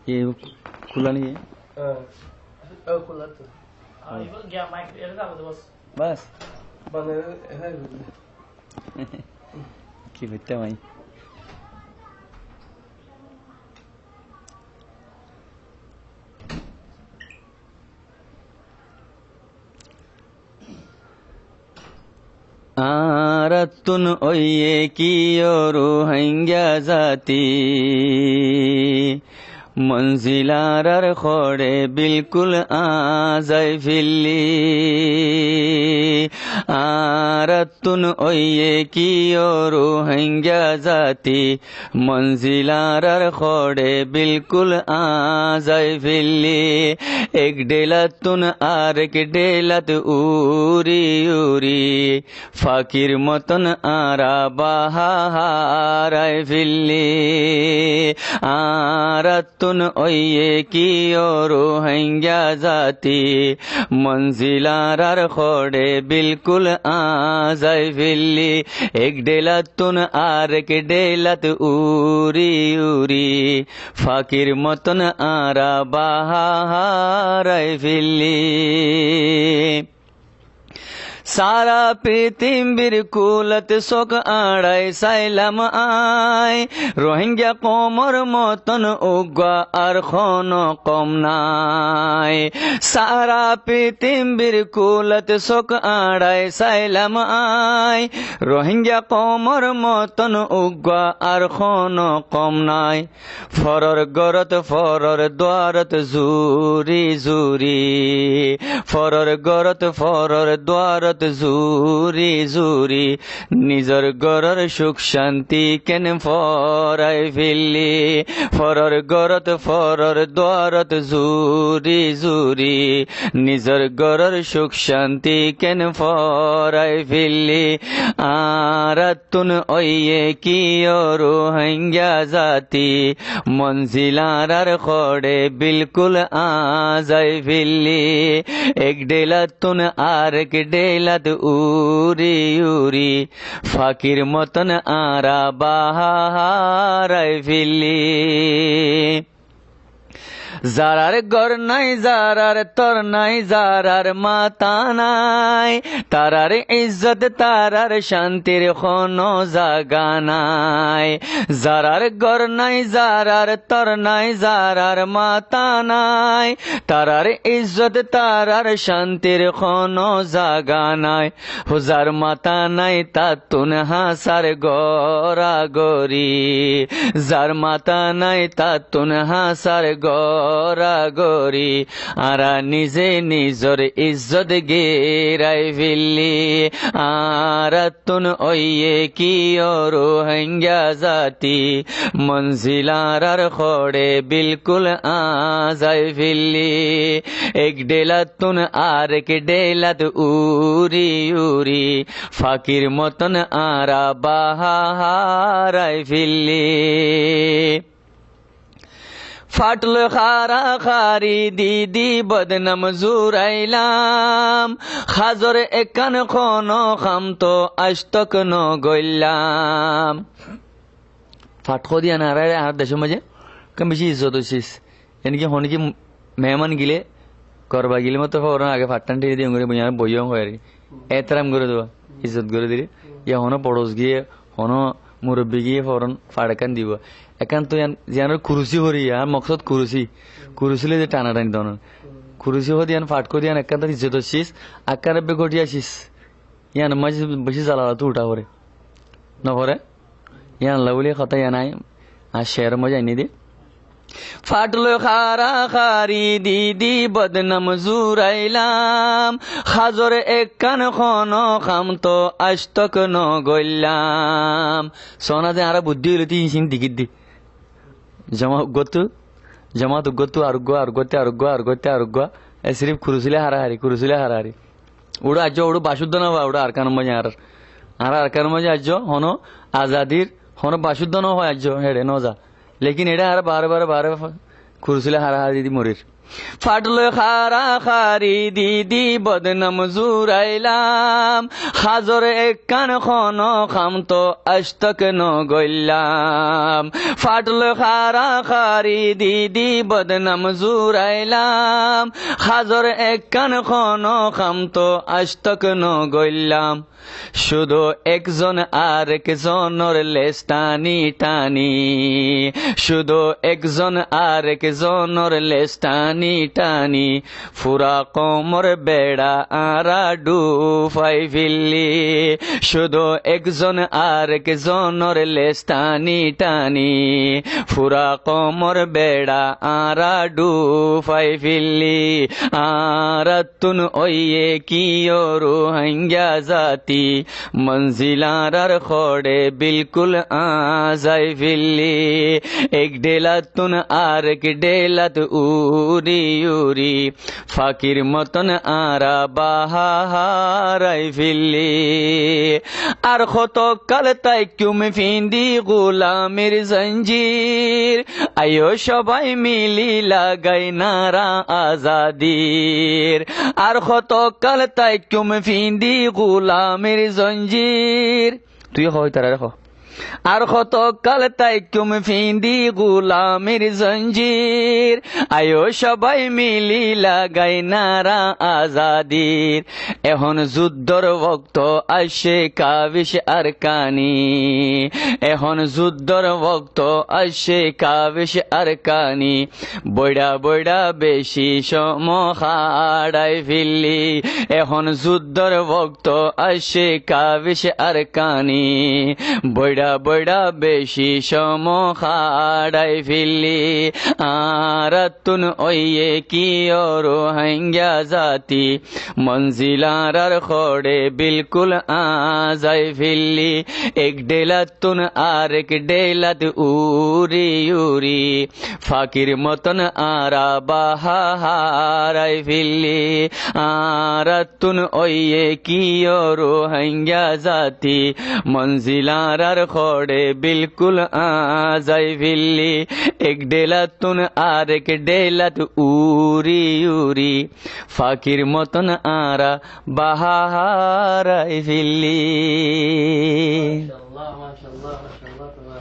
ये खुला नहीं है खुला तो बस बने है কি করতে ভাই आरतुन ओये कियो रूहंग्या जाती मंजिलार खोड़े बिल्कुल आजाय फिल्ली आरतुन ओये कियो रूहंग्या जाती मंजिलार खोड़े बिल्कुल आजाय फिल्ली एक डेलतुन आर एक डेलत उरी उरी ফাকির মতন আরা বাহারায় ফিল্লি আরাতুন ওয়ে কি রোহিঙ্গা জাতি মঞ্জিলার খোড়ে বিলকুল আজায় ফিল্লি এক ডেলাতুন আর এক ডেলাত উরি উরি ফাকির মতন আরা বাহারায় ফিল্লি সারা পৃথিবীর কুলত শোক আড়াই সাইলাম আয় রোহিঙ্গা কোমর মতন উগ্র আর খন কম নাই সারা পৃথিবীর কুলত শোক আড়াই সাইলাম আয় রোহিঙ্গা কোমর মতন উগ্র আর খন কম নাই ফরর গরত ফরর দ্বারত জুরি জুরি ফরর গরত ফরর দ্বারত জুরি জুরি নিজর গরর সুখ শান্তি কেন ফরাই ফিল্লি ফরর গরত ফরর দ্বারত জুরি জুরি নিজর গরর সুখ শান্তি কেন ফরাই ফিল্লি আরাতুন ওয়ে কি রোহিঙ্গা জাতি মঞ্জিলার খোড়ে বিলকুল আজায় ফিল্লি এক ডেলাতুন আর এক ডেলাত উরি উরি ফাকির মতন আরা বাহারায় ফিল্লি যারার গর নাই যারার তর নাই যারার মাতা নাই তারার ইজ্জত তারার শান্তির কোনো জাগা নাই যারার গর নাই যারার তর নাই যারার মাতা নাই তারার ইজ্জত তারার শান্তির কোনো জাগা নাই হুজার মাতা নাই তাতুন হাসার গরা গরি যার মাতা নাই তাতুন হাসার গরা গরি আরা নিজে নিজর ইজ্জত গেরাই ফিল্লি আরাতুন ওয়ে কি রোহিঙ্গা জাতি মঞ্জিলার খোড়ে বিলকুল আজায় ফিল্লি এক ডেলাতুন আর এক ডেলাত উরি উরি ফাকির মতন আরা বাহারায় ফিল্লি ফাটল খারা খারি দিদি বদনাম জুরাইলাম খাজর একান খন খাম তো আজতক ন গইলাম ফাটকো দিয়া নারায় আর দেশের মাঝে কম বেশি ইজ্জত হচ্ছিস এনেকি হনকি মেহমান গিলে করবা গিলে মতো ফোরন আগে ফাটটান ঠেকে দিয়ে করে বুঝানো বইও হয় আর এতরাম করে দেবা ইজ্জত করে দিলে ইয়া হনো পড়োস গিয়ে হনো মুরব্বী গিয়ে ফোরন ফাড়কান দিব একান তো ইয়ান কুরুসি হরি আর মকসদ কুরুসি কুরুসিলে যে টানা টানি দন কুরুসি হদি ইয়ান ফাটকো দিয়ান একান তো ইজ্জত হচ্ছিস আকার বেগটি আসিস ইয়ান মাঝে বেশি জ্বালা তো উঠা করে নভরে ইয়ান লাউলি কথা ইয়ানাই আর শেয়ার মজা এনে দে ফাটল খারা খারি দিদি বদনাম জুরাইলাম খাজর একান খন খাম তো আজতক ন গইলাম সোনা যে আরা বুদ্ধি হইল তিন দিকির দি জমাত গতু আরোগ্য আরোগ্যতে আরোগ্য আরোগ্যতে আরোগ্য এ সিরিফ কুরুসিলে হারাহারি ওড়া আজ ওড়ো বাসুদ্ধ না বা ওড়া আরকান মজা আর আরকান মজা আজ হন আজাদির হন বাসুদ্ধ ন হয় আজ হেড়ে নজা লেকিন এটা আর বারে কুরুসিলে হারাহারি দি মরির ফাটলো খারা খারি দিদি বদনাম জুরাইলাম হাজর এক কান খন খাম তো আস্তক ন গইলাম ফাটলো খারা খারি দিদি বদনাম জুরাইলাম হাজর এক কান খন খাম তো আস্তক ন গইলাম শুধু একজন আর একজনের লেজ টানি টানি শুধু একজন আর একজনের লেজ টানি টানি ফুরা কোমর বেড়া আরা ডুফাই ফিল্লি শুধু একজন আর একজনের লেজ টানি টানি ফুরা কোমর বেড়া আরা ডুফাই ফিল্লি আরাতুন ওয়ে কিও রোহিঙ্গা জাতি मंजिलार खोड़े बिल्कुल आजाई फिल्ली एक डेलातुन आर एक डेलात उरी उरी फाकिर मतन आरा बाहाराई फिल्ली আর কত কাল তাই কুম ফিন্দি গোলামের জঞ্জির আয়ো সবাই মিলি লাগাই নারা আজাদির আর কত কাল তাই কুম ফিন্দি গোলামের জঞ্জির তুই হয় তারা রাখো আর কত কাল তাই কুম ফিন্দি গোলামের জঞ্জির আয়ো সবাই মিলি লাগাই নারা আজাদির এখন যুদ্ধর বক্ত আসে কাবিশ আর কানি এখন যুদ্ধর বক্ত আসে কাবিশ আর কানি বইড়া বইড়া বেশি সম খাড়াই ফিল্লি এখন যুদ্ধর বক্ত আসে কাবিশ আর কানি বইড়া বইড়া বেশি সম খাড়াই ফিল্লি আরাতুন ওয়ে কিও রোহিঙ্গা জাতি মঞ্জিলার খড়ে বিলকুল আজাই ফিল্লি এক ডেলাতুন আর এক ডেলাত উরি উরি ফাকির মতন আরা বাহারাই ফিল্লি আরাতুন ওয়ে কিও রোহিঙ্গা জাতি মঞ্জিলার খড়ে বিলকুল আজাই ফিল্লি এক ডেলাতুন আর এক ডেলাত উরি উরি ফাকির মতন আরা বাহারাই ফিল্লি ما شاء الله ما شاء الله ما شاء الله تبارك